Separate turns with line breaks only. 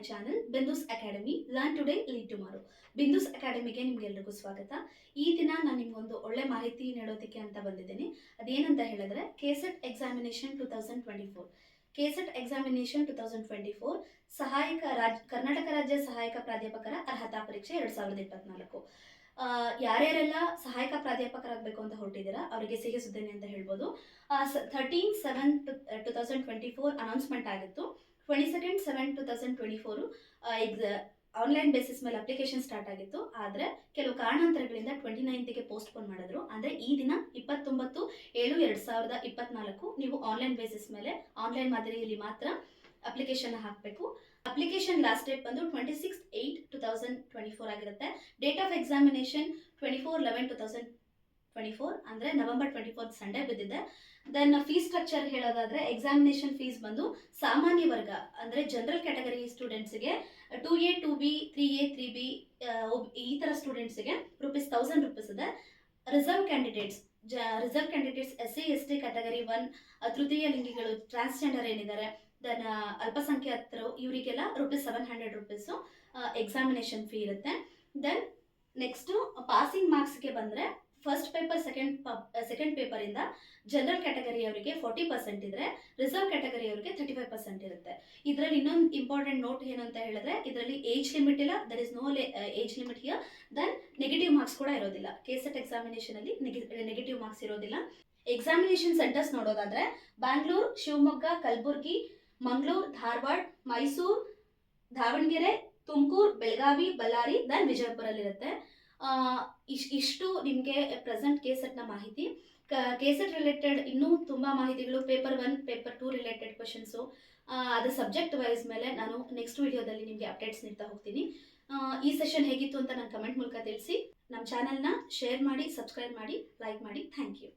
Channel Bindus academy learn today lead tomorrow. Bindus ಅಕಾಡೆಮಿಗೆ ನಿಮ್ಗೆಲ್ರಿಗೂ ಸ್ವಾಗತ. ಈ ದಿನ ನಾನು ನಿಮ್ಗೊಂದು ಒಳ್ಳೆ ಮಾಹಿತಿ ನೀಡೋದಕ್ಕೆ ಅಂತ ಬಂದಿದ್ದೀನಿ. ಅದೇನಂತ ಹೇಳಿದ್ರೆ KSET examination 2024 KSET examination 2024 Karnataka ರಾಜ್ಯ ಸಹಾಯಕ ಪ್ರಾಧ್ಯಾಪಕರ ಅರ್ಹತಾ ಪರೀಕ್ಷೆ 2024. ಯಾರ್ಯಾರೆಲ್ಲ ಸಹಾಯಕ ಪ್ರಾಧ್ಯಾಪಕರಾಗಬೇಕು ಅಂತ ಹೊರಟಿದ್ದೀರಾ ಅವರಿಗೆ ಸಿಹಿ ಸುದ್ದಿನಿ ಅಂತ ಹೇಳ್ಬೋದು. 13/7/2024 ಅನೌನ್ಸ್ಮೆಂಟ್ ಆಗಿತ್ತು. 22/7/2024 ಆನ್ಲೈನ್ ಬೇಸಿಸ್ ಮೇಲೆ ಅಪ್ಲಿಕೇಶನ್ ಸ್ಟಾರ್ಟ್ ಆಗಿತ್ತು. ಆದರೆ ಕೆಲವು ಕಾರಣಾಂತರಗಳಿಂದ 29ಗೆ ಪೋಸ್ಟ್ಪೋನ್ ಮಾಡಿದ್ರು. ಅಂದರೆ ಈ ದಿನ 29/7/2024 ನೀವು ಆನ್ಲೈನ್ ಬೇಸಿಸ್ ಮೇಲೆ ಆನ್ಲೈನ್ ಮಾದರಿಯಲ್ಲಿ ಮಾತ್ರ ಅಪ್ಲಿಕೇಶನ್ ಹಾಕಬೇಕು. ಅಪ್ಲಿಕೇಶನ್ ಲಾಸ್ಟ್ ಡೇಟ್ ಬಂದು 26/8/2024 ಆಗಿರುತ್ತೆ. ಡೇಟ್ ಆಫ್ ಎಕ್ಸಾಮಿನೇಷನ್ 24/11/2024 ಅಂದರೆ ನವೆಂಬರ್ 24 ಸಂಡೇ ಬಿದ್ದಿದೆ. ದೆನ್ ಫೀಸ್ ಸ್ಟ್ರಕ್ಚರ್ ಹೇಳೋದಾದ್ರೆ ಎಕ್ಸಾಮಿನೇಷನ್ ಫೀಸ್ ಬಂದು ಸಾಮಾನ್ಯ ವರ್ಗ ಅಂದರೆ ಜನರಲ್ ಕ್ಯಾಟಗರಿ ಸ್ಟೂಡೆಂಟ್ಸ್ಗೆ 2A 2B 3A 3B ಈ ಥರ ಸ್ಟೂಡೆಂಟ್ಸ್ಗೆ ₹1000 ಇದೆ. Reserve candidates SC ST category 1 ತೃತೀಯ ಲಿಂಗಿಗಳು ಟ್ರಾನ್ಸ್ಜೆಂಡರ್ ಏನಿದ್ದಾರೆ ದೆನ್ ಅಲ್ಪಸಂಖ್ಯಾತರು ಇವರಿಗೆಲ್ಲ ₹700 ಎಕ್ಸಾಮಿನೇಷನ್ ಫೀ ಇರುತ್ತೆ. ದೆನ್ ನೆಕ್ಸ್ಟು ಪಾಸಿಂಗ್ ಮಾರ್ಕ್ಸ್ಗೆ ಬಂದರೆ ಫಸ್ಟ್ ಪೇಪರ್ ಸೆಕೆಂಡ್ ಪೇಪರಿಂದ ಜನರಲ್ ಕ್ಯಾಟಗರಿ ಅವರಿಗೆ 40% ಇದ್ರೆ ರಿಸರ್ವ್ ಕ್ಯಾಟಗರಿ ಅವರಿಗೆ 35% ಇರುತ್ತೆ. ಇದರಲ್ಲಿ ಇನ್ನೊಂದು ಇಂಪಾರ್ಟೆಂಟ್ ನೋಟ್ ಏನು ಅಂತ ಹೇಳಿದ್ರೆ ಇದರಲ್ಲಿ ಏಜ್ ಲಿಮಿಟ್ ಇಲ್ಲ. There is no age limit here. Then negative marks ಕೂಡ ಇರೋದಿಲ್ಲ. ಕೆಸೆಟ್ ಎಕ್ಸಾಮಿನೇಷನ್ ಅಲ್ಲಿ ನೆಗೆಟಿವ್ ಮಾರ್ಕ್ಸ್ ಇರೋದಿಲ್ಲ. ಎಕ್ಸಾಮಿನೇಷನ್ ಸೆಂಟರ್ಸ್ ನೋಡೋದಾದ್ರೆ ಬ್ಯಾಂಗ್ಳೂರು, ಶಿವಮೊಗ್ಗ, ಕಲಬುರ್ಗಿ, ಮಂಗಳೂರು, ಧಾರವಾಡ, ಮೈಸೂರು, ದಾವಣಗೆರೆ, ತುಮಕೂರು, ಬೆಳಗಾವಿ, ಬಳ್ಳಾರಿ, ದೆನ್ ವಿಜಯಪುರಲ್ಲಿರುತ್ತೆ. ಇಷ್ಟು ನಿಮಗೆ ಪ್ರೆಸೆಂಟ್ ಕೆಸೆಟ್ನ ಮಾಹಿತಿ. ಕೆಸೆಟ್ ರಿಲೇಟೆಡ್ ಇನ್ನೂ ತುಂಬ ಮಾಹಿತಿಗಳು ಪೇಪರ್ 1 ಪೇಪರ್ 2 ರಿಲೇಟೆಡ್ ಕ್ವಶನ್ಸು ಅದು ಸಬ್ಜೆಕ್ಟ್ ವೈಸ್ ಮೇಲೆ ನಾನು ನೆಕ್ಸ್ಟ್ ವಿಡಿಯೋದಲ್ಲಿ ನಿಮಗೆ ಅಪ್ಡೇಟ್ಸ್ ನೀಡ್ತಾ ಹೋಗ್ತೀನಿ. ಈ ಸೆಷನ್ ಹೇಗಿತ್ತು ಅಂತ ನನ್ನ ಕಮೆಂಟ್ ಮೂಲಕ ತಿಳಿಸಿ. ನಮ್ಮ ಚಾನಲ್ನ ಶೇರ್ ಮಾಡಿ, ಸಬ್ಸ್ಕ್ರೈಬ್ ಮಾಡಿ, ಲೈಕ್ ಮಾಡಿ. Thank you.